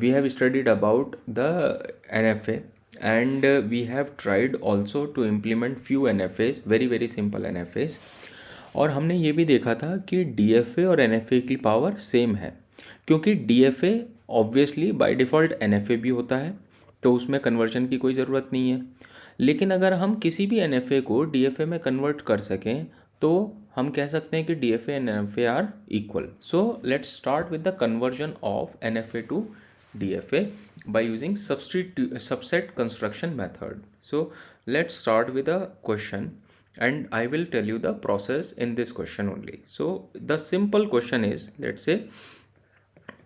We have studied about the NFA and we have tried also to implement few NFAs, very simple NFAs. और हमने ये भी देखा था कि DFA और NFA की पावर सेम है, क्योंकि DFA obviously by default NFA भी होता है, तो उसमें कन्वर्जन की कोई ज़रूरत नहीं है। लेकिन अगर हम किसी भी NFA को DFA में कन्वर्ट कर सकें तो हम कह सकते हैं कि DFA and NFA are equal. So let's start with the conversion of NFA to DFA by using subset construction method. So let's start with a question and I will tell you the process in this question only. So the simple question is, let's say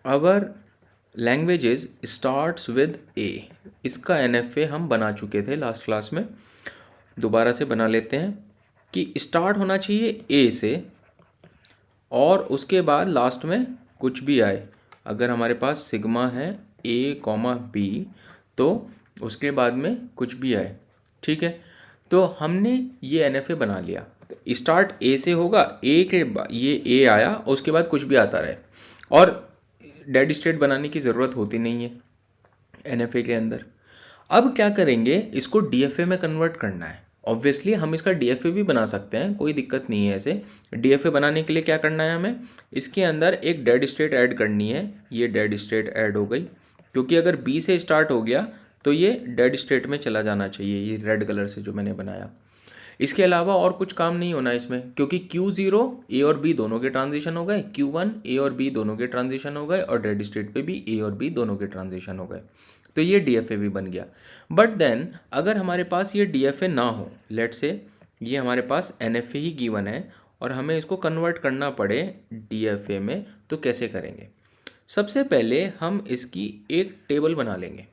our languages starts with A. इसका NFA हम बना चुके थे last class में, दोबारा से बना लेते हैं कि स्टार्ट होना चाहिए A से और उसके बाद लास्ट में कुछ भी आए। अगर हमारे पास सिग्मा है A, B तो उसके बाद में कुछ भी आए, ठीक है। तो हमने ये NFA बना लिया। स्टार्ट A से होगा, A के बाद ये A आया और उसके बाद कुछ भी आता रहे, और डेड स्टेट बनाने की ज़रूरत होती नहीं है NFA के अंदर। अब क्या करेंगे, इसको DFA में कन्वर्ट करना है। ऑब्वियसली हम इसका DFA भी बना सकते हैं, कोई दिक्कत नहीं है। ऐसे DFA बनाने के लिए क्या करना है, हमें इसके अंदर एक डेड स्टेट ऐड करनी है। ये डेड स्टेट ऐड हो गई, क्योंकि अगर B से स्टार्ट हो गया तो ये डेड स्टेट में चला जाना चाहिए, ये रेड कलर से जो मैंने बनाया। इसके अलावा और कुछ काम नहीं होना इसमें, क्योंकि Q0 A और B दोनों के ट्रांजिशन हो गए, Q1 A और B दोनों के ट्रांजिशन हो गए, और डेड स्टेट पे भी A और B दोनों के ट्रांजिशन हो गए, तो ये DFA भी बन गया। बट देन अगर हमारे पास ये DFA ना हो, लेट्स से ये हमारे पास NFA ही गिवन है और हमें इसको कन्वर्ट करना पड़े DFA में, तो कैसे करेंगे। सबसे पहले हम इसकी एक टेबल बना लेंगे।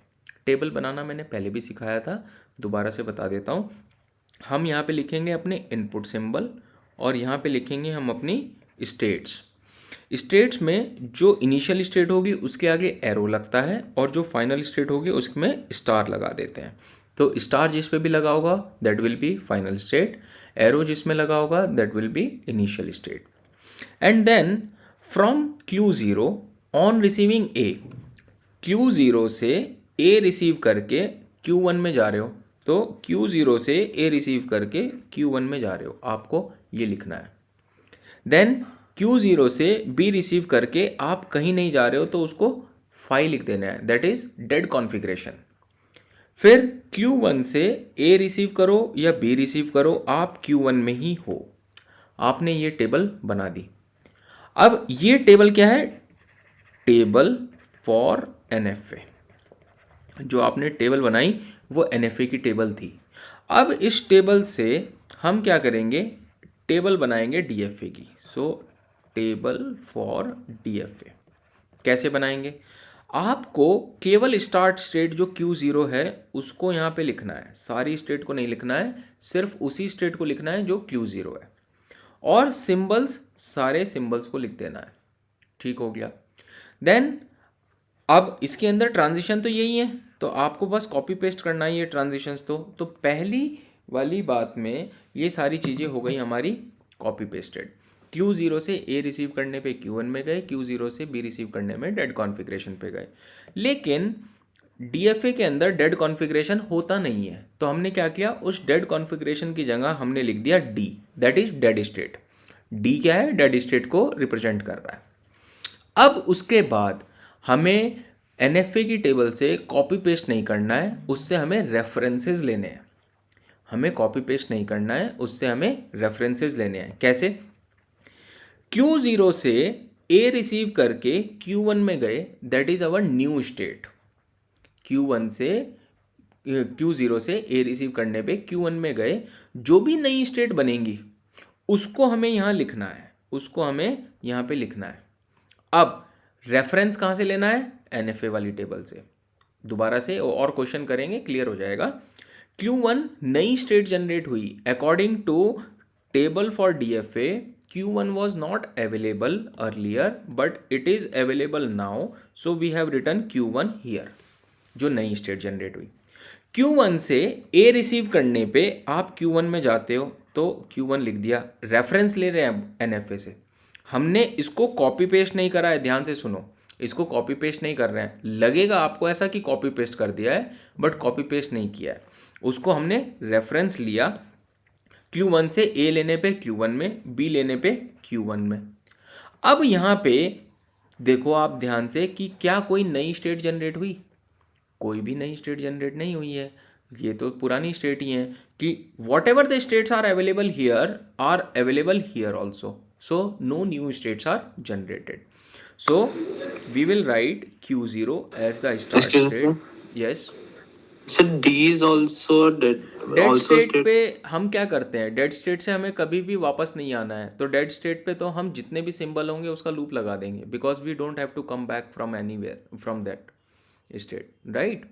टेबल बनाना मैंने पहले भी सिखाया था, दोबारा से बता देता हूँ। हम यहाँ पे लिखेंगे अपने इनपुट सिंबल और यहाँ पे लिखेंगे हम अपनी स्टेट्स। स्टेट्स में जो इनिशियल स्टेट होगी उसके आगे एरो लगता है, और जो फाइनल स्टेट होगी उसमें स्टार लगा देते हैं। तो स्टार जिस पे भी लगा होगा that will be final state, arrow जिसमें लगा होगा that will be initial state. And then from Q0 on receiving A, Q0 से A रिसीव करके Q1 में जा रहे हो, तो Q0 से A रिसीव करके Q1 में जा रहे हो, आपको ये लिखना है। देन Q0 से B रिसीव करके आप कहीं नहीं जा रहे हो, तो उसको 5 लिख देना है, दैट इज डेड कॉन्फ़िगरेशन। फिर Q1 से A रिसीव करो या B रिसीव करो, आप Q1 में ही हो। आपने ये टेबल बना दी। अब ये टेबल क्या है, टेबल फॉर NFA। जो आपने टेबल बनाई वो NFA की टेबल थी। अब इस टेबल से हम क्या करेंगे, टेबल बनाएंगे DFA की। सो टेबल फॉर DFA कैसे बनाएंगे, आपको केवल स्टार्ट स्टेट जो Q0 है उसको यहाँ पे लिखना है, सारी स्टेट को नहीं लिखना है, सिर्फ उसी स्टेट को लिखना है जो Q0 है, और सिंबल्स सारे सिंबल्स को लिख देना है। ठीक हो गया। देन अब इसके अंदर ट्रांजिशन तो यही है, तो आपको बस कॉपी पेस्ट करना है ये ट्रांजिशंस। तो पहली वाली बात में ये सारी चीज़ें हो गई हमारी कॉपी पेस्टेड। Q0 से A रिसीव करने पे Q1 में गए, Q0 से B रिसीव करने में डेड कॉन्फ़िगरेशन पे गए। लेकिन DFA के अंदर डेड कॉन्फ़िगरेशन होता नहीं है, तो हमने क्या किया, उस डेड कॉन्फ़िगरेशन की जगह हमने लिख दिया D, that is dead state. D क्या है, डेड स्टेट को रिप्रेजेंट कर रहा है। अब उसके बाद हमें NFA की टेबल से कॉपी पेस्ट नहीं करना है, उससे हमें रेफरेंसेस लेने हैं। हमें कॉपी पेस्ट नहीं करना है, उससे हमें रेफरेंसेस लेने हैं। कैसे, Q0 से A रिसीव करके Q1 में गए, that is our new state. Q0 से A रिसीव करने पे Q1 में गए, जो भी नई स्टेट बनेंगी उसको हमें यहाँ लिखना है, उसको हमें यहाँ पे लिखना है। अब रेफरेंस कहाँ से लेना है, NFA वाली टेबल से। दोबारा से और क्वेश्चन करेंगे, क्लियर हो जाएगा। Q1 नई स्टेट जनरेट हुई, according to table for DFA Q1 was not available earlier but it is available now, so we have written Q1 here, जो नई स्टेट जनरेट हुई। Q1 से A रिसीव करने पे आप Q1 में जाते हो, तो Q1 लिख दिया। रेफरेंस ले रहे हैं अब NFA से, हमने इसको कॉपी पेस्ट नहीं करा है, ध्यान से सुनो। इसको कॉपी पेस्ट नहीं कर रहे हैं। लगेगा आपको ऐसा कि कॉपी पेस्ट कर दिया है, बट कॉपी पेस्ट नहीं किया है। उसको हमने रेफरेंस लिया Q1 से A लेने पे Q1 में, B लेने पे Q1 में। अब यहाँ पे देखो आप ध्यान से कि क्या कोई नई स्टेट जनरेट हुई? कोई भी नई स्टेट जनरेट नहीं हुई है, ये तो पुरानी स्टेट ही है कि whatever the states are available here also, so no new states are generated. So we will write Q0 as the start state. Yes, So D is also dead. Dead Also state state. पे हम क्या करते हैं, dead state से हमें कभी भी वापस नहीं आना है, तो डेड स्टेट पे तो हम जितने भी सिंबल होंगे उसका लूप लगा देंगे, because we don't have to come back from anywhere from that state, right.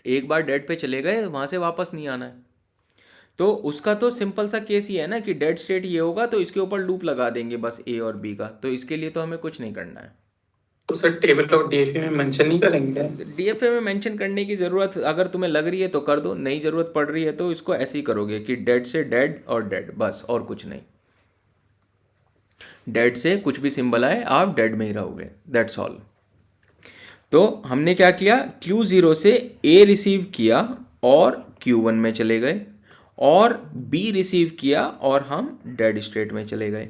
एक बार डेड पे चले गए, वहाँ से वापस नहीं आना है। तो उसका तो सिंपल सा केस ही है ना कि डेड स्टेट ये होगा तो इसके ऊपर लूप लगा देंगे बस ए और बी का, तो इसके लिए तो हमें कुछ नहीं करना है। तो सर टेबल ऑफ डीएफए में मेंशन नहीं करेंगे? डीएफए में मेंशन करने की ज़रूरत अगर तुम्हें लग रही है तो कर दो, नहीं ज़रूरत पड़ रही है तो इसको ऐसे ही करोगे कि डेड से डेड और डेड, बस और कुछ नहीं। डेड से कुछ भी सिंबल आए आप डेड में ही रहोगे, दैट्स ऑल। तो हमने क्या किया, Q0 से A रिसीव किया और Q1 में चले गए, और B रिसीव किया और हम डेड स्टेट में चले गए।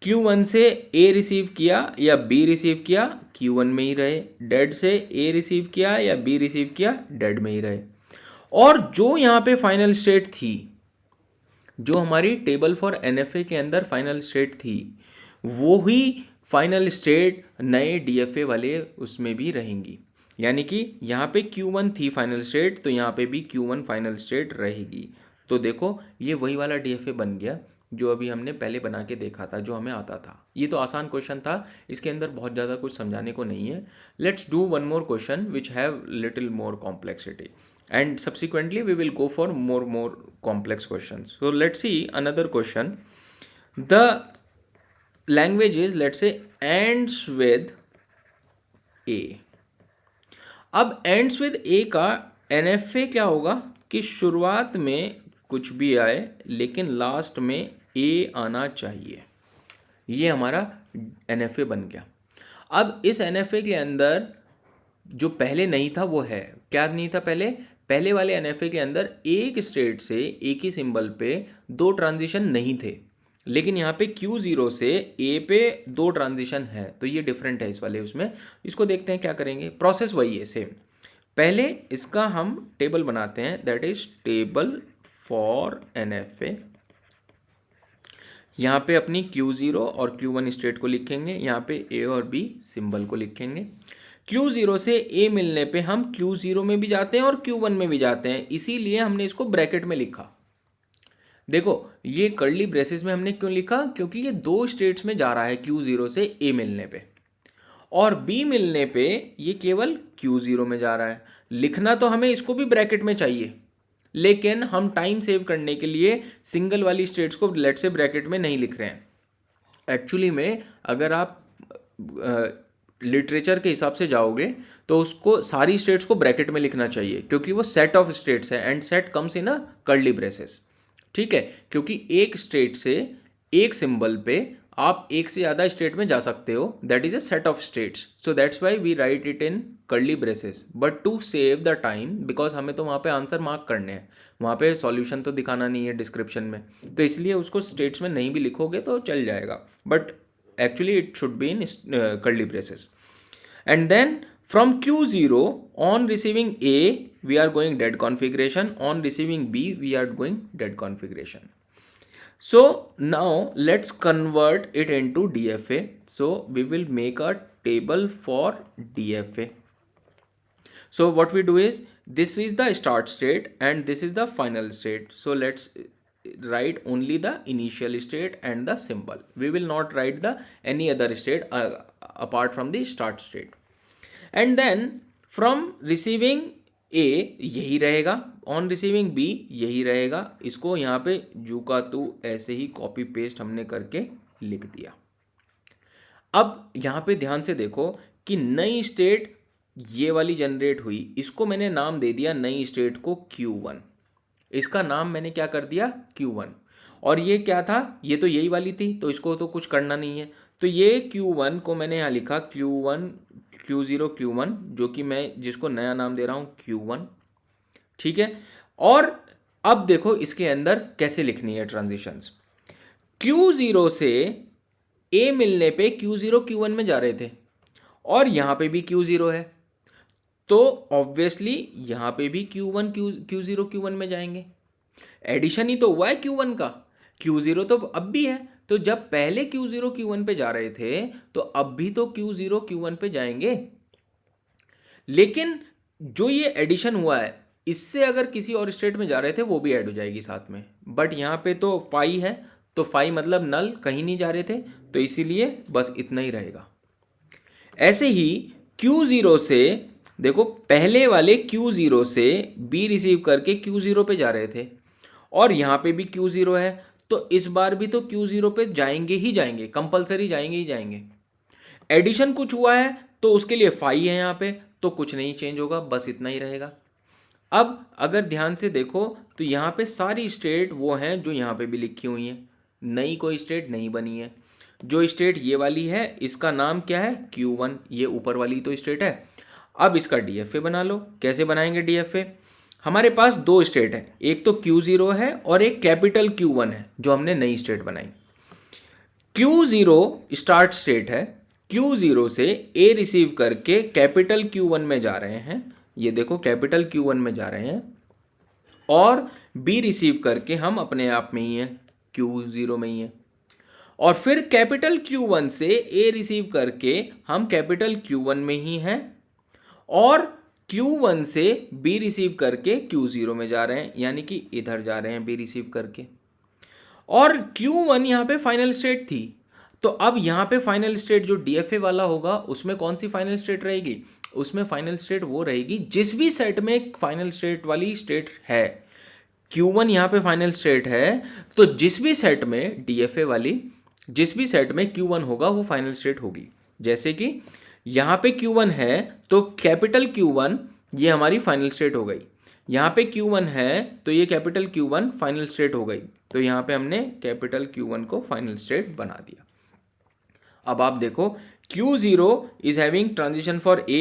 Q1 से A रिसीव किया या B रिसीव किया, Q1 में ही रहे। डेड से A रिसीव किया या B रिसीव किया, डेड में ही रहे। और जो यहाँ पे फाइनल स्टेट थी, जो हमारी टेबल फॉर NFA के अंदर फाइनल स्टेट थी, वो ही फाइनल स्टेट नए DFA वाले उसमें भी रहेंगी। यानी कि यहाँ पे Q1 थी फाइनल स्टेट, तो यहाँ पे भी Q1 फाइनल स्टेट रहेगी। तो देखो ये वही वाला DFA बन गया जो अभी हमने पहले बना के देखा था, जो हमें आता था। ये तो आसान क्वेश्चन था, इसके अंदर बहुत ज़्यादा कुछ समझाने को नहीं है। Let's do one more question which have little more complexity, and subsequently we will go for more complex questions. So let's see another question. The language is, let's say, ends with A. अब ends with A का NFA क्या होगा कि शुरुआत में कुछ भी आए लेकिन लास्ट में A आना चाहिए। ये हमारा NFA बन गया। अब इस NFA के अंदर जो पहले नहीं था वो है, क्या नहीं था पहले वाले NFA के अंदर एक स्टेट से एक ही सिंबल पे दो ट्रांजिशन नहीं थे, लेकिन यहाँ पे Q0 से A पे दो ट्रांजिशन है, तो ये डिफरेंट है इस वाले उसमें। इसको देखते हैं क्या करेंगे, प्रोसेस वही है सेम। पहले इसका हम टेबल बनाते हैं, that is table for NFA। यहाँ पे अपनी Q0 और Q1 स्टेट को लिखेंगे, यहाँ पे A और B सिंबल को लिखेंगे। Q0 से A मिलने पे हम Q0 में भी जाते हैं और Q1 में भी जाते हैं, इसीलिए हमने इसको ब्रैकेट में लिखा। देखो ये कर्ली ब्रेसेस में हमने क्यों लिखा, क्योंकि ये दो स्टेट्स में जा रहा है, Q0 से A मिलने पे और B मिलने पे ये केवल Q0 में जा रहा है। लिखना तो हमें इसको भी ब्रैकेट में चाहिए, लेकिन हम टाइम सेव करने के लिए सिंगल वाली स्टेट्स को लेट से ब्रैकेट में नहीं लिख रहे हैं। एक्चुअली में अगर आप लिटरेचर के हिसाब से जाओगे तो उसको सारी स्टेट्स को ब्रैकेट में लिखना चाहिए, क्योंकि वो सेट ऑफ स्टेट्स है and set comes in a curly braces. ठीक है, क्योंकि एक स्टेट से एक सिंबल पे आप एक से ज़्यादा स्टेट में जा सकते हो, that is a set of states, so that's why we write it in curly braces. But to save the time, because हमें तो वहाँ पे आंसर मार्क करने हैं, वहाँ पे सॉल्यूशन तो दिखाना नहीं है डिस्क्रिप्शन में, तो इसलिए उसको स्टेट्स में नहीं भी लिखोगे तो चल जाएगा, but actually it should be in curly braces. And then from Q0 on receiving A we are going dead configuration, on receiving B we are going dead configuration. So now let's convert it into DFA. So we will make a table for DFA. So what we do is, this is the start state and this is the final state. So let's write only the initial state and the symbol. We will not write the any other state apart from the start state. And then from receiving A यही रहेगा, on receiving B यही रहेगा। इसको यहाँ पे जू का तू ऐसे ही कॉपी पेस्ट हमने करके लिख दिया। अब यहाँ पे ध्यान से देखो कि नई स्टेट ये वाली जनरेट हुई, इसको मैंने नाम दे दिया नई स्टेट को Q1। इसका नाम मैंने क्या कर दिया Q1, और ये क्या था, ये तो यही वाली थी, तो इसको तो कुछ करना नहीं है, तो ये Q1 को मैंने यहाँ लिखा Q1 Q0 Q1, जो कि मैं जिसको नया नाम दे रहा हूँ Q1, ठीक है। और अब देखो इसके अंदर कैसे लिखनी है ट्रांजिशंस। Q0 से A मिलने पे Q0 Q1 में जा रहे थे और यहाँ पे भी Q0 है, तो ऑब्वियसली यहाँ पे भी Q0 Q1 में जाएंगे। एडिशन ही तो हुआ है Q1 का, Q0 तो अब भी है, तो जब पहले Q0 Q1 पे जा रहे थे तो अब भी तो Q0 Q1 पे जाएंगे। लेकिन जो ये एडिशन हुआ है इससे अगर किसी और स्टेट में जा रहे थे वो भी ऐड हो जाएगी साथ में, बट यहाँ पे तो फाई है, तो फाई मतलब नल, कहीं नहीं जा रहे थे, तो इसीलिए बस इतना ही रहेगा। ऐसे ही Q0 से देखो, पहले वाले Q0 से B रिसीव करके Q0 पे जा रहे थे और यहाँ पे भी Q0 है, तो इस बार भी तो Q0 पे जाएंगे ही जाएंगे, कंपलसरी जाएंगे ही जाएंगे। एडिशन कुछ हुआ है तो उसके लिए फाई है यहाँ पे, तो कुछ नहीं चेंज होगा, बस इतना ही रहेगा। अब अगर ध्यान से देखो तो यहाँ पे सारी स्टेट वो हैं जो यहाँ पे भी लिखी हुई हैं, नई कोई स्टेट नहीं बनी है। जो स्टेट ये वाली है इसका नाम क्या है Q1, ये ऊपर वाली तो स्टेट है। अब इसका DFA बना लो। कैसे बनाएंगे DFA? हमारे पास दो स्टेट है, एक तो Q0 है और एक कैपिटल Q1 है जो हमने नई स्टेट बनाई। Q0 स्टार्ट स्टेट है, Q0 से A रिसीव करके कैपिटल Q1 में जा रहे हैं, ये देखो कैपिटल Q1 में जा रहे हैं, और B रिसीव करके हम अपने आप में ही हैं, Q0 में ही है। और फिर कैपिटल Q1 से A रिसीव करके हम कैपिटल Q1 में ही हैं, और Q1 से B रिसीव करके Q0 में जा रहे हैं, यानी कि इधर जा रहे हैं B रिसीव करके। और Q1 यहाँ पे फाइनल स्टेट थी, तो अब यहाँ पे फाइनल स्टेट जो DFA वाला होगा उसमें कौन सी फाइनल स्टेट रहेगी? उसमें फाइनल स्टेट वो रहेगी जिस भी सेट में फाइनल स्टेट वाली स्टेट है। Q1 यहाँ पे फाइनल स्टेट है, तो जिस भी सेट में DFA वाली, जिस भी सेट में Q1 होगा वो फाइनल स्टेट होगी। जैसे कि यहाँ पे Q1 है तो कैपिटल Q1 ये हमारी फाइनल स्टेट हो गई, यहाँ पे Q1 है तो ये कैपिटल Q1 फाइनल स्टेट हो गई, तो यहाँ पे हमने कैपिटल Q1 को फाइनल स्टेट बना दिया। अब आप देखो Q0 is having transition for A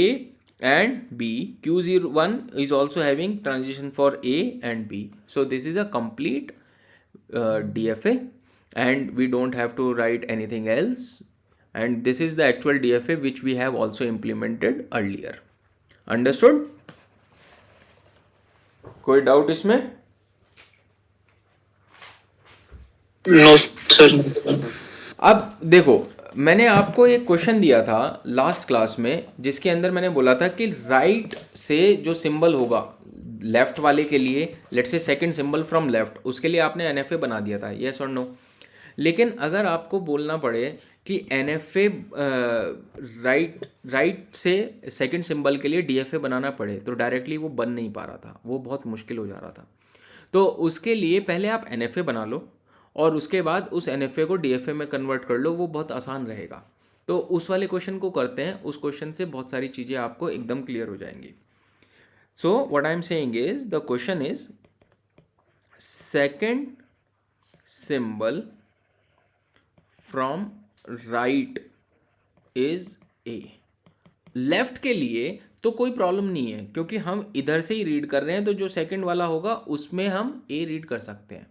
and B, Q01 is also having transition for A and B, so this is a complete DFA and we don't have to write anything else, and this is the actual DFA which we have also implemented earlier. Understood? कोई doubt इसमें? No, sir. अब देखो, मैंने आपको एक question दिया था last class में जिसके अंदर मैंने बोला था कि राइट से जो सिंबल होगा लेफ्ट वाले के लिए, let's say second symbol from left, उसके लिए आपने NFA बना दिया था, यस और नो। लेकिन अगर आपको बोलना पड़े कि NFA राइट से सेकंड सिंबल के लिए DFA बनाना पड़े तो डायरेक्टली वो बन नहीं पा रहा था, वो बहुत मुश्किल हो जा रहा था। तो उसके लिए पहले आप NFA बना लो और उसके बाद उस NFA को DFA में कन्वर्ट कर लो, वो बहुत आसान रहेगा। तो उस वाले क्वेश्चन को करते हैं, उस क्वेश्चन से बहुत सारी चीज़ें आपको एकदम क्लियर हो जाएंगी। So what I am saying is the question is second symbol from right is A। Left के लिए तो कोई प्रॉब्लम नहीं है क्योंकि हम इधर से ही रीड कर रहे हैं, तो जो सेकंड वाला होगा उसमें हम A रीड कर सकते हैं।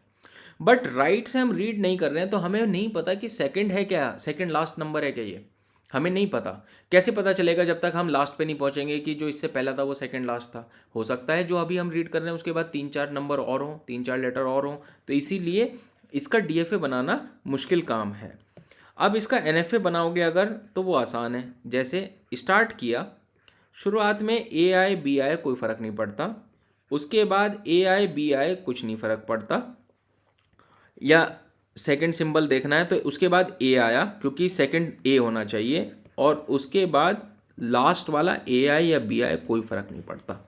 बट राइट से हम रीड नहीं कर रहे हैं तो हमें नहीं पता कि सेकंड है क्या, सेकंड लास्ट नंबर है क्या, ये हमें नहीं पता। कैसे पता चलेगा जब तक हम लास्ट पे नहीं पहुंचेंगे कि जो इससे पहला था वो सेकंड लास्ट था? हो सकता है जो अभी हम रीड कर रहे हैं उसके बाद 3-4 नंबर और हों, 3-4 लेटर और हों, तो इसीलिए इसका DFA बनाना मुश्किल काम है। अब इसका NFA बनाओगे अगर तो वो आसान है। जैसे स्टार्ट किया, शुरुआत में AI BI कोई फ़र्क नहीं पड़ता, उसके बाद AI BI कुछ नहीं फ़र्क पड़ता, या सेकंड सिंबल देखना है तो उसके बाद A आया क्योंकि सेकंड A होना चाहिए, और उसके बाद लास्ट वाला AI या BI कोई फ़र्क नहीं पड़ता।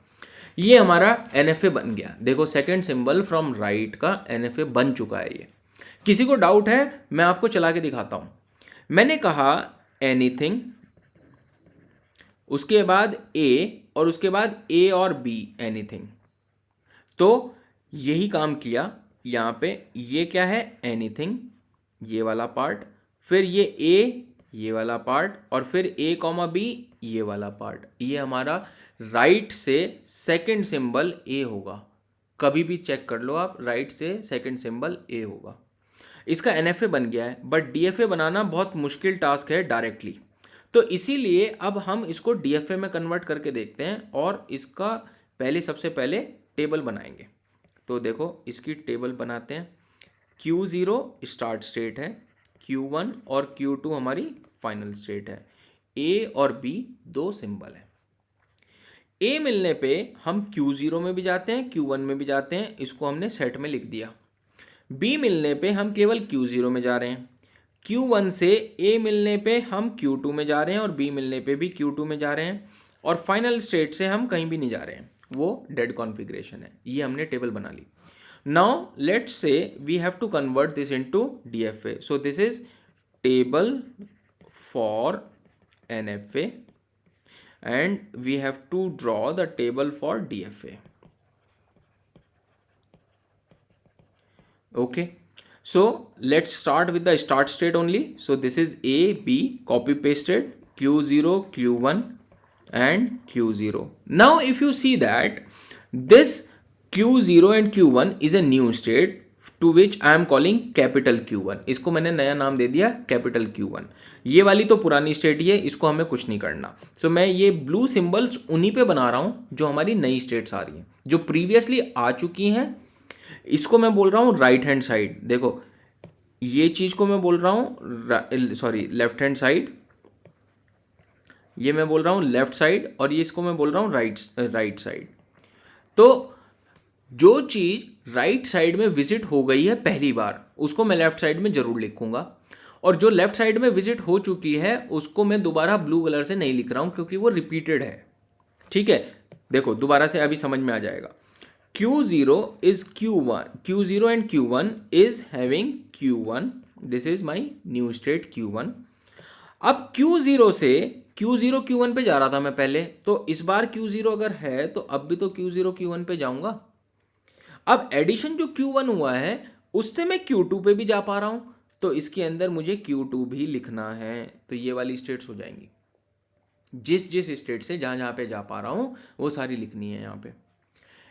ये हमारा NFA बन गया। देखो सेकंड सिंबल फ्रॉम राइट का NFA बन चुका है। ये किसी को डाउट है मैं आपको चला के दिखाता हूँ। मैंने कहा एनीथिंग, उसके बाद A और उसके बाद A और B एनीथिंग, तो यही काम किया यहाँ पे। ये क्या है? एनीथिंग, ये वाला पार्ट, फिर ये A ये वाला पार्ट, और फिर ए कॉमा बी ये वाला पार्ट, ये हमारा राइट से सेकंड सिंबल ए होगा। कभी भी चेक कर लो आप, राइट से सेकंड सिंबल ए होगा। इसका एनएफए बन गया है, बट डीएफए बनाना बहुत मुश्किल टास्क है डायरेक्टली, तो इसीलिए अब हम इसको डीएफए में कन्वर्ट करके देखते हैं और इसका पहले सबसे पहले टेबल बनाएंगे। तो देखो इसकी टेबल बनाते हैं। Q0 स्टार्ट स्टेट है, Q1 और Q2 हमारी फाइनल स्टेट है। A और B दो सिंबल है। A मिलने पे हम Q0 में भी जाते हैं, Q1 में भी जाते हैं, इसको हमने सेट में लिख दिया। B मिलने पे हम केवल Q0 में जा रहे हैं। Q1 से A मिलने पे हम Q2 में जा रहे हैं और B मिलने पे भी Q2 में जा रहे हैं, और फाइनल स्टेट से हम कहीं भी नहीं जा रहे हैं, वो डेड कॉन्फ़िगरेशन है। ये हमने टेबल बना ली। Now let's say we have to convert this into DFA. So this is table for NFA and we have to draw the table for DFA. Okay, so let's start with the start state only. So this is A, B, copy pasted, Q0, Q1 and Q0. Now if you see that this Q0 and Q1 is a new state to which I am calling capital Q1. इसको मैंने नया नाम दे दिया capital Q1। ये वाली तो पुरानी state ही है, इसको हमें कुछ नहीं करना। तो मैं ये ब्लू सिंबल्स उन्हीं पे बना रहा हूँ जो हमारी नई स्टेट्स आ रही हैं, जो प्रीवियसली आ चुकी हैं। इसको मैं बोल रहा हूँ राइट हैंड साइड। देखो ये चीज़ को मैं बोल रहा हूँ सॉरी लेफ्ट हैंड साइड, ये मैं बोल रहा हूँ लेफ्ट साइड, और ये इसको मैं बोल रहा हूँ राइट साइड। तो जो चीज़ राइट साइड में विजिट हो गई है पहली बार, उसको मैं लेफ्ट साइड में ज़रूर लिखूंगा, और जो लेफ्ट साइड में विजिट हो चुकी है उसको मैं दोबारा ब्लू कलर से नहीं लिख रहा हूँ क्योंकि वो रिपीटेड है। ठीक है, देखो दोबारा से अभी समझ में आ जाएगा। Q0 is Q1, Q0 and Q1 is having Q1, this is my new state Q1। अब Q0 से Q0 Q1 पे जा रहा था मैं पहले, तो इस बार Q0 अगर है तो अब भी तो Q0 Q1 पे जाऊंगा। अब एडिशन जो Q1 हुआ है उससे मैं Q2 पे भी जा पा रहा हूं, तो इसके अंदर मुझे Q2 भी लिखना है। तो ये वाली स्टेट्स हो जाएंगी, जिस स्टेट से जहां पे जा पा रहा हूं वो सारी लिखनी है यहां पे।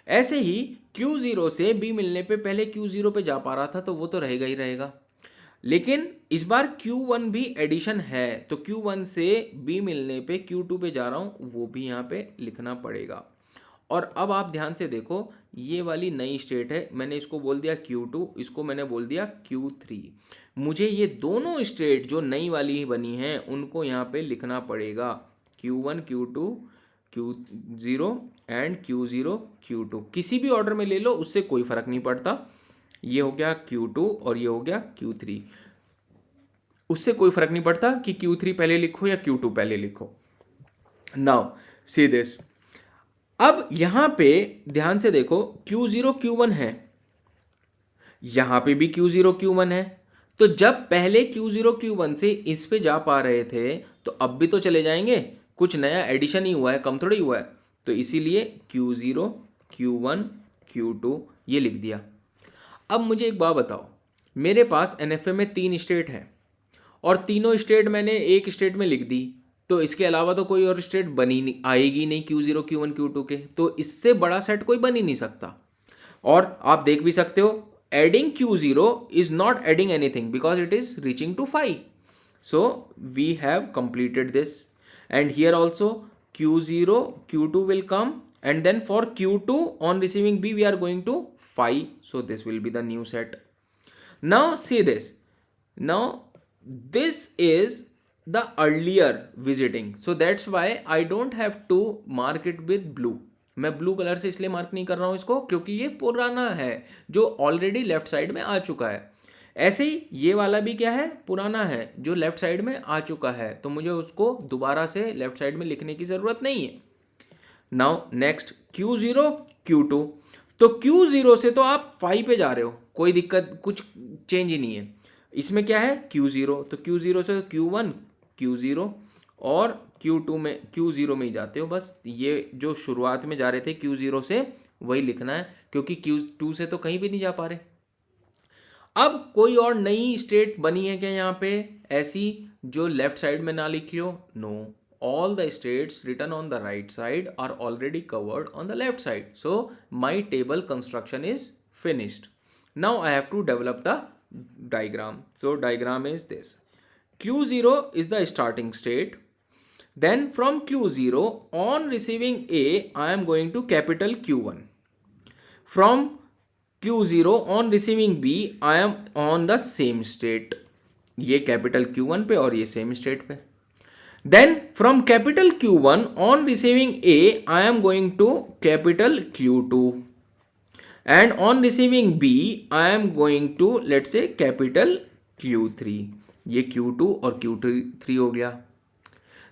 ऐसे ही Q0 से B मिलने पे पहले Q0 पे जा पा रहा था तो वो तो रहेगा ही रहेगा, लेकिन इस बार Q1 भी एडिशन है, तो Q1 से B मिलने पे Q2 पे जा रहा हूं, वो भी यहाँ पे लिखना पड़ेगा। और अब आप ध्यान से देखो, ये वाली नई स्टेट है, मैंने इसको बोल दिया Q2, इसको मैंने बोल दिया Q3। मुझे ये दोनों स्टेट जो नई वाली बनी हैं उनको यहाँ पे लिखना पड़ेगा, Q1 Q2 Q0 and Q0 Q2। किसी भी ऑर्डर में ले लो, उससे कोई फर्क नहीं पड़ता। ये हो गया Q2 और ये हो गया Q3, उससे कोई फर्क नहीं पड़ता कि Q3 पहले लिखो या Q2 पहले लिखो। नाउ सी दिस, अब यहां पे ध्यान से देखो Q0 Q1 है, यहां पे भी Q0 Q1 है, तो जब पहले Q0 Q1 से इस पे जा पा रहे थे तो अब भी तो चले जाएंगे, कुछ नया एडिशन ही हुआ है, कम थोड़ी हुआ है। तो इसीलिए Q0 Q1 Q2 ये लिख दिया। अब मुझे एक बात बताओ, मेरे पास NFA में 3 स्टेट हैं और तीनों स्टेट मैंने एक स्टेट में लिख दी, तो इसके अलावा तो कोई और स्टेट बनी नहीं, आएगी नहीं Q0 Q1 Q2 के, तो इससे बड़ा सेट कोई बन ही नहीं सकता। और आप देख भी सकते हो, adding Q0 is not adding anything because it is reaching to 5। So we have completed this, and here also Q0 Q2 will come, and then for Q2 on receiving B we are going to 5, so this will be the new set. Now see this, now this is the earlier visiting, so that's why I don't have to mark it with blue। मैं blue colour से इसलिए mark नहीं कर रहा हूं इसको क्योंकि ये पुराना है जो ऑलरेडी लेफ्ट साइड में आ चुका है। ऐसे ही ये वाला भी क्या है, पुराना है जो लेफ्ट साइड में आ चुका है, तो मुझे उसको दोबारा से लेफ्ट साइड में लिखने की ज़रूरत नहीं है। नाउ नेक्स्ट Q0 Q2, तो Q0 से तो आप 5 पे जा रहे हो, कोई दिक्कत, कुछ चेंज ही नहीं है। इसमें क्या है Q0, तो Q0 से Q1 Q0 और Q0 में ही जाते हो, बस ये जो शुरुआत में जा रहे थे Q0 से वही लिखना है क्योंकि Q2 से तो कहीं भी नहीं जा पा रहे। अब कोई और नई स्टेट बनी है क्या यहाँ पे ऐसी जो लेफ्ट साइड में ना लिख लो? No, all the states written on the right side are already covered on the left side. So my table construction is finished. Now I have to develop the diagram. So diagram is this. Q0 is the starting state. Then from Q0 on receiving A, I am going to capital Q1. From Q0 on receiving B, I am on the same state. ये capital Q1 पे और ये same state पे. Then from capital Q1 on receiving A, I am going to capital Q2, and on receiving B, I am going to let's say capital Q3. ये Q2 और Q3 हो गया.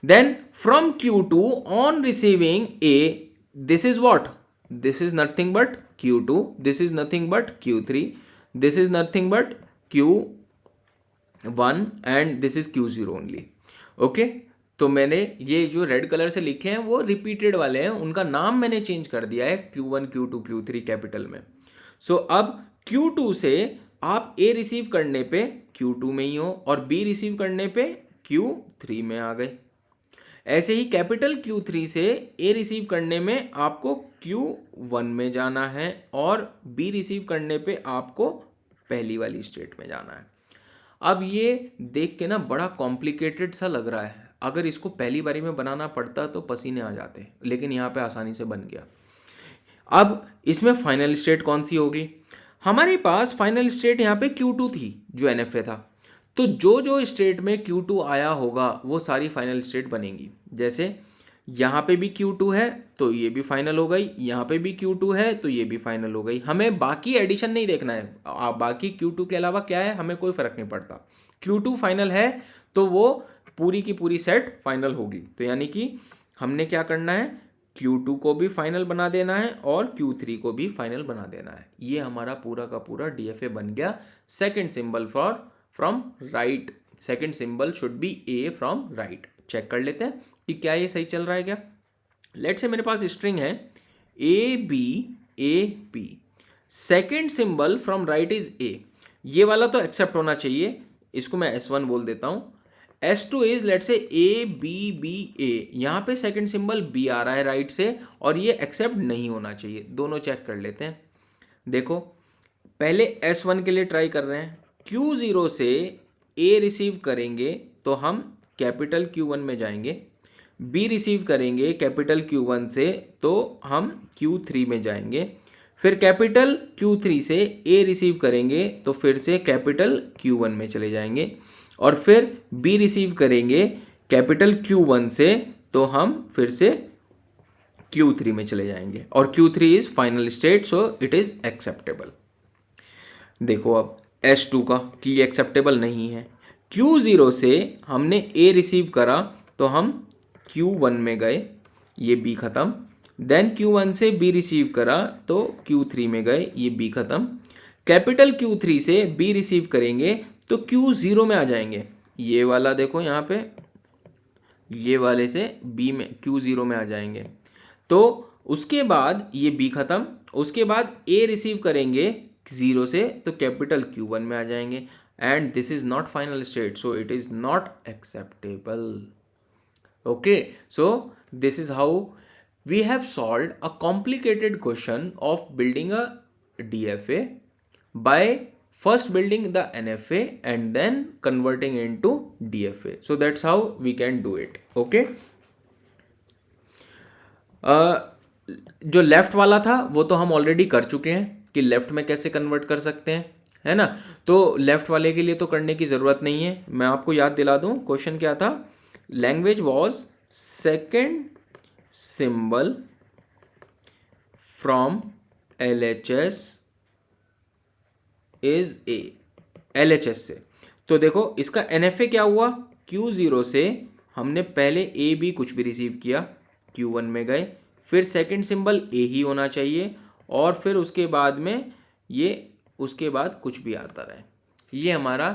Then from Q2 on receiving A, this is what? This is nothing but Q2. This is nothing but Q3. This is nothing but Q1 and this is Q0 only. Okay. तो मैंने ये जो red colour से लिखे हैं वो repeated वाले हैं, उनका नाम मैंने चेंज कर दिया है Q1, Q2, Q3 कैपिटल में. सो अब Q2 से आप A रिसीव करने पे Q2 में ही हो और B रिसीव करने पे Q3 में आ गए. ऐसे ही कैपिटल Q3 से A रिसीव करने में आपको Q1 में जाना है और B रिसीव करने पे आपको पहली वाली स्टेट में जाना है. अब ये देख के ना बड़ा कॉम्प्लिकेटेड सा लग रहा है. अगर इसको पहली बारी में बनाना पड़ता तो पसीने आ जाते, लेकिन यहाँ पे आसानी से बन गया. अब इसमें फाइनल स्टेट कौन सी होगी? हमारे पास फाइनल स्टेट यहाँ पे Q2 थी जो NFA था. तो जो जो स्टेट में Q2 आया होगा वो सारी फाइनल स्टेट बनेंगी. जैसे यहाँ पे भी Q2 है तो ये भी फाइनल हो गई, यहाँ पे भी Q2 है तो ये भी फाइनल हो गई. हमें बाकी एडिशन नहीं देखना है, बाकी Q2 के अलावा क्या है हमें कोई फर्क नहीं पड़ता. Q2 फाइनल है तो वो पूरी की पूरी सेट फाइनल होगी. तो यानी कि हमने क्या करना है, Q2 को भी फाइनल बना देना है और Q3 को भी फाइनल बना देना है. ये हमारा पूरा का पूरा DFA बन गया. Second symbol from right, second symbol should be A from right. Check कर लेते हैं कि क्या ये सही चल रहा है क्या. लेट्स से मेरे पास स्ट्रिंग है AB, second symbol from right is A. ये वाला तो एक्सेप्ट होना चाहिए, इसको मैं S1 बोल देता हूं. S2 इज लेट से ABBA. यहाँ पे सेकंड सिंबल B आ रहा है राइट से और ये एक्सेप्ट नहीं होना चाहिए. दोनों चेक कर लेते हैं. देखो पहले S1 के लिए ट्राई कर रहे हैं. Q0 से A रिसीव करेंगे तो हम कैपिटल Q1 में जाएंगे. B रिसीव करेंगे कैपिटल Q1 से तो हम Q3 में जाएंगे. फिर कैपिटल Q3 से A रिसीव करेंगे तो फिर से कैपिटल Q1 में चले जाएंगे. और फिर B रिसीव करेंगे कैपिटल Q1 से तो हम फिर से Q3 में चले जाएंगे. और Q3 is final state so it is acceptable. देखो अब S2 का कि ये एक्सेप्टेबल नहीं है. Q0 से हमने A रिसीव करा तो हम Q1 में गए, ये B ख़त्म. देन Q1 से B रिसीव करा तो Q3 में गए, ये B ख़त्म. कैपिटल Q3 से B रिसीव करेंगे तो Q0 में आ जाएंगे. ये वाला देखो यहाँ पे, ये वाले से B में Q0 में आ जाएंगे. तो उसके बाद ये B ख़त्म. उसके बाद A रिसीव करेंगे 0 से तो कैपिटल Q1 में आ जाएंगे. And this is not final state so it is not acceptable. Okay, so this is how we have solved a complicated question of building a DFA by first building the NFA and then converting into DFA. So that's how we can do it. Okay. जो left वाला था वो तो हम already कर चुके हैं कि लेफ्ट में कैसे कन्वर्ट कर सकते हैं, है ना. तो लेफ्ट वाले के लिए तो करने की ज़रूरत नहीं है. मैं आपको याद दिला दूं क्वेश्चन क्या था. Language was second symbol from LHS is A, LHS से. तो देखो इसका NFA क्या हुआ, Q0 से हमने पहले A B कुछ भी रिसीव किया, Q1 में गए. फिर सेकंड सिंबल A ही होना चाहिए और फिर उसके बाद में ये उसके बाद कुछ भी आता रहे. ये हमारा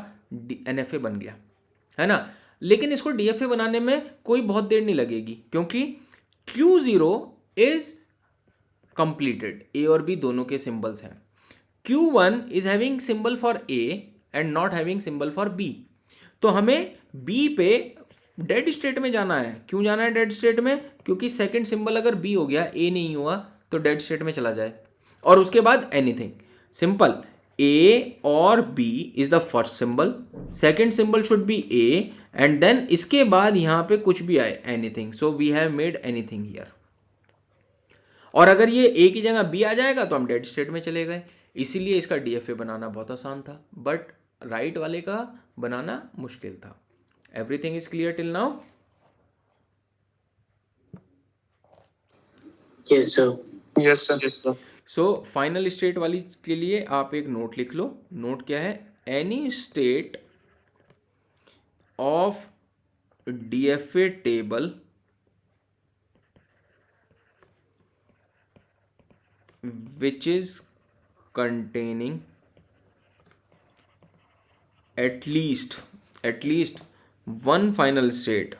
NFA बन गया, है ना. लेकिन इसको DFA बनाने में कोई बहुत देर नहीं लगेगी क्योंकि Q0 इज कंप्लीटेड. A और B दोनों के सिंबल्स हैं. Q1 is having symbol for A and not having symbol for B। तो हमें B पे डेड स्टेट में जाना है। क्यों जाना है डेड स्टेट में? क्योंकि सेकंड सिंबल अगर B हो गया, A नहीं हुआ, तो डेड स्टेट में चला जाए। और उसके बाद एनीथिंग, सिंपल, A और B is the first symbol, second symbol should be A and then इसके बाद यहां पे कुछ भी आए, anything. So we have made anything here. और अगर ये A की जगह B आ जाएगा तो हम डेड स्टेट में चले गए। इसीलिए इसका DFA बनाना बहुत आसान था, बट राइट वाले का बनाना मुश्किल था। Everything is clear till now? Yes, sir. Yes, sir. Yes, sir. So final state वाली के लिए आप एक नोट लिख लो। नोट क्या है? Any state of DFA table which is containing at least one final state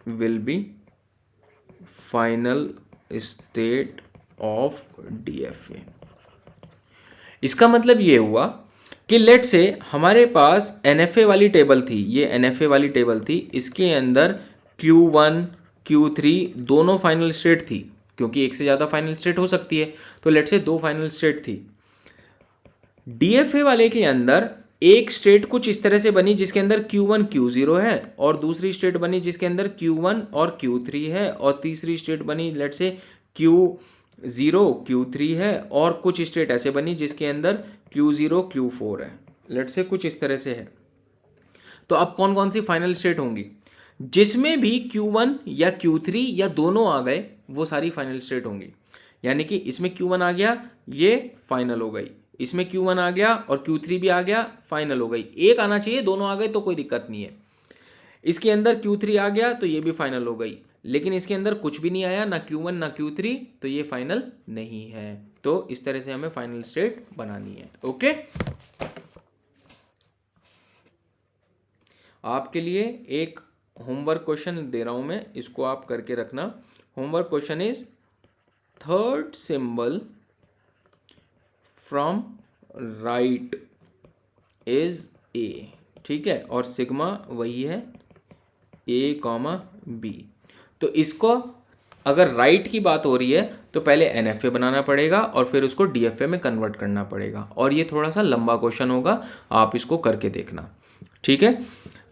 will be final state of DFA। इसका मतलब ये हुआ कि लेट से हमारे पास NFA वाली टेबल थी, ये NFA वाली टेबल थी, इसके अंदर Q1 Q3 दोनों फाइनल स्टेट थी, क्योंकि एक से ज़्यादा फाइनल स्टेट हो सकती है। तो लेट से 2 फाइनल स्टेट थी। DFA वाले के अंदर एक स्टेट कुछ इस तरह से बनी जिसके अंदर Q1 Q0 है, और दूसरी स्टेट बनी जिसके अंदर Q1 और Q3 है, और तीसरी स्टेट बनी लेट से Q0 Q3 है, और कुछ स्टेट ऐसे बनी जिसके अंदर Q0 Q4 है। लेट से कुछ इस तरह से है। तो अब कौन कौन सी फाइनल स्टेट होंगी? जिसमें भी Q1 या Q3 या दोनों आ गए वो सारी फाइनल स्टेट होंगी। यानी कि इसमें Q1 आ गया, ये फाइनल हो गई। इसमें Q1 आ गया और Q3 भी आ गया, फाइनल हो गई। एक आना चाहिए, दोनों आ गए तो कोई दिक्कत नहीं है। इसके अंदर Q3 आ गया तो ये भी फाइनल हो गई, लेकिन इसके अंदर कुछ भी नहीं आया, ना Q1 ना Q3, तो ये फाइनल नहीं है। तो इस तरह से हमें फाइनल स्टेट बनानी है। ओके, आपके लिए एक होमवर्क क्वेश्चन दे रहा हूं मैं, इसको आप करके रखना। Homework question is third symbol from right is A। ठीक है, और सिग्मा वही है A, B। तो इसको अगर राइट की बात हो रही है तो पहले NFA बनाना पड़ेगा और फिर उसको DFA में कन्वर्ट करना पड़ेगा, और ये थोड़ा सा लंबा क्वेश्चन होगा, आप इसको करके देखना। ठीक है,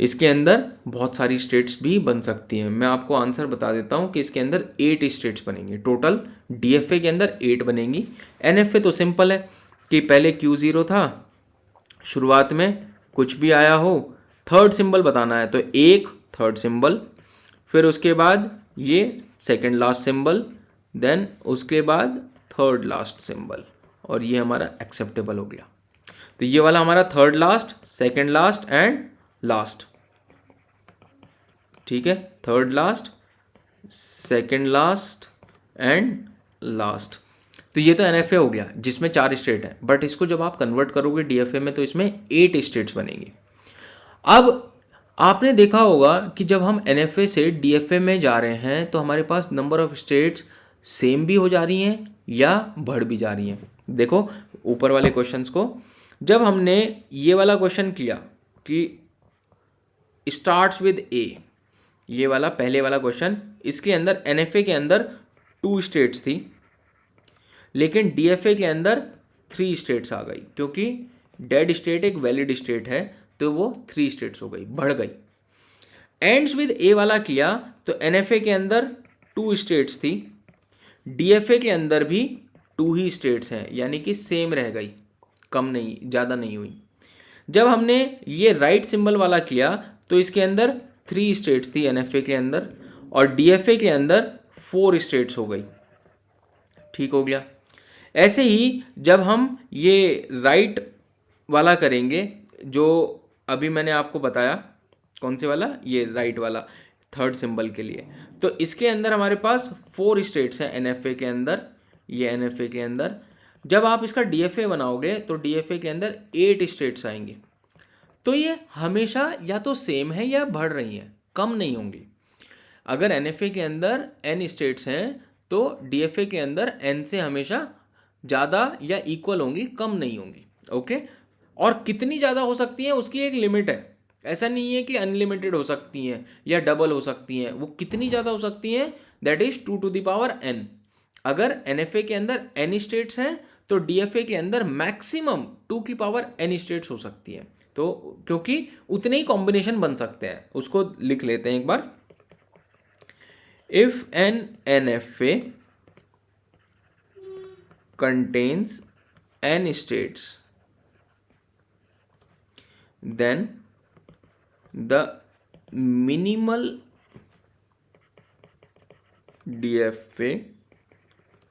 इसके अंदर बहुत सारी स्टेट्स भी बन सकती हैं। मैं आपको आंसर बता देता हूँ कि इसके अंदर 8 स्टेट्स बनेंगी टोटल। DFA के अंदर 8 बनेंगी। NFA तो सिंपल है कि पहले Q0 था, शुरुआत में कुछ भी आया हो, थर्ड सिंबल बताना है तो एक थर्ड सिंबल, फिर उसके बाद ये सेकंड लास्ट सिंबल, देन उसके बाद थर्ड लास्ट सिंबल, और ये हमारा एक्सेप्टेबल हो गया। तो ये वाला हमारा third last, second last and last. ठीक है, third last, second last and last. तो ये तो NFA हो गया जिसमें 4 स्टेट है, बट इसको जब आप कन्वर्ट करोगे DFA में तो इसमें 8 स्टेट्स बनेंगी। अब आपने देखा होगा कि जब हम NFA से DFA में जा रहे हैं तो हमारे पास नंबर ऑफ स्टेट्स सेम भी हो जा रही हैं या बढ़ भी जा रही हैं। देखो ऊपर वाले क्वेश्चंस को, जब हमने ये वाला क्वेश्चन किया कि स्टार्ट्स विद A, ये वाला पहले वाला क्वेश्चन, इसके अंदर NFA के अंदर 2 स्टेट्स थी, लेकिन DFA के अंदर 3 स्टेट्स आ गई, क्योंकि डेड स्टेट एक वैलिड स्टेट है तो वो 3 स्टेट्स हो गई, बढ़ गई। एंड्स विद A वाला किया तो NFA के अंदर 2 स्टेट्स थी, DFA के अंदर भी 2 ही स्टेट्स हैं, यानी कि सेम रह गई, कम नहीं, ज़्यादा नहीं हुई। जब हमने ये राइट सिंबल वाला किया तो इसके अंदर 3 स्टेट्स थी NFA के अंदर, और DFA के अंदर 4 स्टेट्स हो गई। ठीक हो गया। ऐसे ही जब हम ये राइट वाला करेंगे, जो अभी मैंने आपको बताया, कौन से वाला, ये राइट वाला थर्ड सिंबल के लिए, तो इसके अंदर हमारे पास 4 स्टेट्स हैं NFA के अंदर, ये NFA के अंदर। जब आप इसका DFA बनाओगे तो DFA के अंदर 8 स्टेट्स आएंगी। तो ये हमेशा या तो सेम है या बढ़ रही हैं, कम नहीं होंगी। अगर NFA के अंदर n स्टेट्स हैं तो DFA के अंदर n से हमेशा ज़्यादा या इक्वल होंगी, कम नहीं होंगी। ओके, और कितनी ज़्यादा हो सकती हैं उसकी एक लिमिट है, ऐसा नहीं है कि अनलिमिटेड हो सकती हैं या डबल हो सकती हैं। वो कितनी ज़्यादा हो सकती हैं, that is 2 to the power n। अगर NFA के अंदर n स्टेट्स हैं तो DFA के अंदर मैक्सिमम 2 की पावर n स्टेट्स हो सकती हैं। तो क्योंकि उतने ही कॉम्बिनेशन बन सकते हैं, उसको लिख लेते हैं एक बार। If an NFA contains n states, then the minimal DFA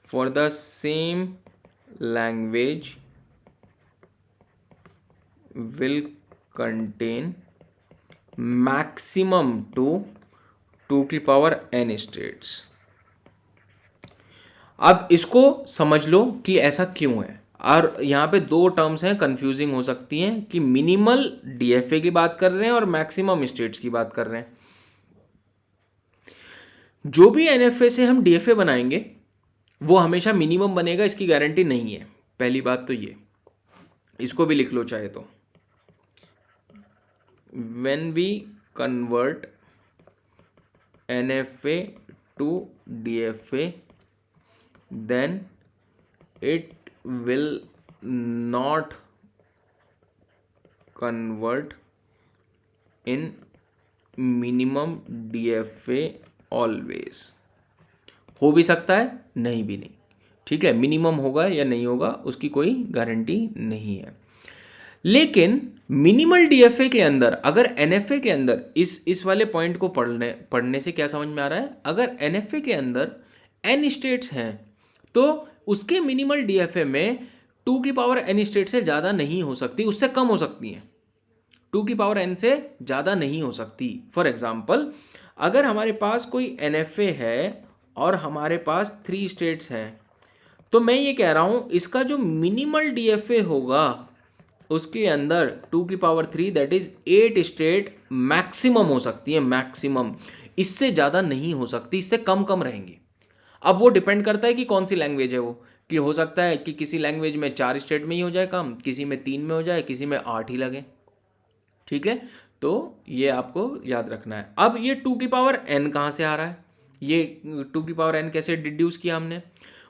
for the same language will contain maximum to 2 की पावर n स्टेट्स। अब इसको समझ लो कि ऐसा क्यों है, और यहाँ पे दो टर्म्स हैं, कंफ्यूजिंग हो सकती हैं कि मिनिमल DFA की बात कर रहे हैं और मैक्सिमम स्टेट्स की बात कर रहे हैं। जो भी NFA से हम DFA बनाएंगे वो हमेशा मिनिमम बनेगा, इसकी गारंटी नहीं है। पहली बात तो ये, इसको भी लिख लो चाहे तो। When we convert NFA to DFA, then it will not convert in minimum DFA always। हो भी सकता है, नहीं भी नहीं, ठीक है। मिनिमम होगा या नहीं होगा उसकी कोई गारंटी नहीं है। लेकिन मिनिमल DFA के अंदर, अगर NFA के अंदर इस वाले पॉइंट को पढ़ने से क्या समझ में आ रहा है, अगर NFA के अंदर n स्टेट्स हैं तो उसके मिनिमल DFA में 2 की पावर n स्टेट से ज़्यादा नहीं हो सकती, उससे कम हो सकती हैं। 2 की पावर n से ज़्यादा नहीं हो सकती। फॉर एग्जाम्पल, अगर हमारे पास कोई NFA है और हमारे पास 3 स्टेट्स हैं, तो मैं ये कह रहा हूँ इसका जो मिनिमल DFA होगा उसके अंदर 2 की power 3 that is 8 state maximum हो सकती है, मैक्सिमम। इससे ज़्यादा नहीं हो सकती, इससे कम कम रहेंगी। अब वो डिपेंड करता है कि कौन सी लैंग्वेज है वो, कि हो सकता है कि किसी लैंग्वेज में 4 स्टेट में ही हो जाए काम, किसी में 3 में हो जाए, किसी में 8 ही लगे, ठीक है। तो ये आपको याद रखना है। अब ये 2 की पावर n कहाँ से आ रहा है, ये 2 की पावर n कैसे डिड्यूस किया हमने,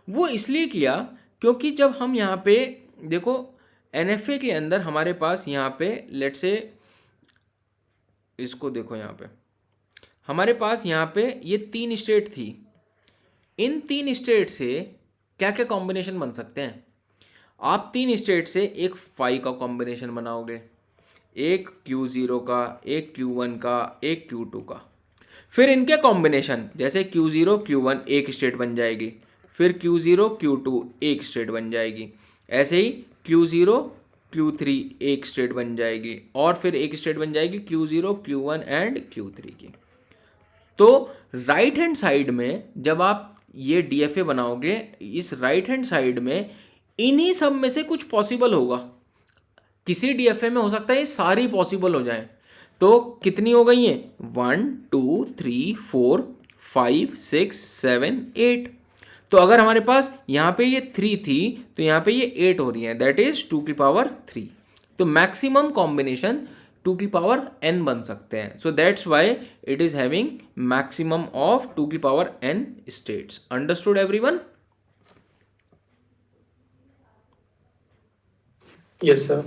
वो इसलिए किया क्योंकि जब हम यहाँ पे देखो NFA के अंदर हमारे पास यहाँ पे लेट से, इसको देखो यहाँ पे हमारे पास यहाँ पे ये 3 स्टेट थी। इन 3 स्टेट से क्या क्या कॉम्बिनेशन बन सकते हैं, आप 3 स्टेट से एक 5 का कॉम्बिनेशन बनाओगे, एक Q0 का, एक Q1 का, एक Q2 का। फिर इनके कॉम्बिनेशन जैसे Q0 Q1 एक स्टेट बन जाएगी, फिर Q0 Q2 एक स्टेट बन जाएगी, ऐसे ही Q0 Q3 एक स्टेट बन जाएगी, और फिर एक स्टेट बन जाएगी Q0 Q1 एंड Q3 की। तो राइट हैंड साइड में जब आप ये DFA बनाओगे, इस राइट हैंड साइड में इन्हीं सब में से कुछ पॉसिबल होगा। किसी DFA में हो सकता है ये सारी पॉसिबल हो जाए। तो कितनी हो गई हैं, 1 2 3 4 5 6 7 8। तो अगर हमारे पास यहाँ पे ये 3 थी तो यहाँ पे ये 8 हो रही है, दैट इज 2 की पावर 3। तो मैक्सिमम कॉम्बिनेशन 2 की पावर n बन सकते हैं। सो that's why it is having maximum of 2 की power n states. Understood everyone? Yes, sir.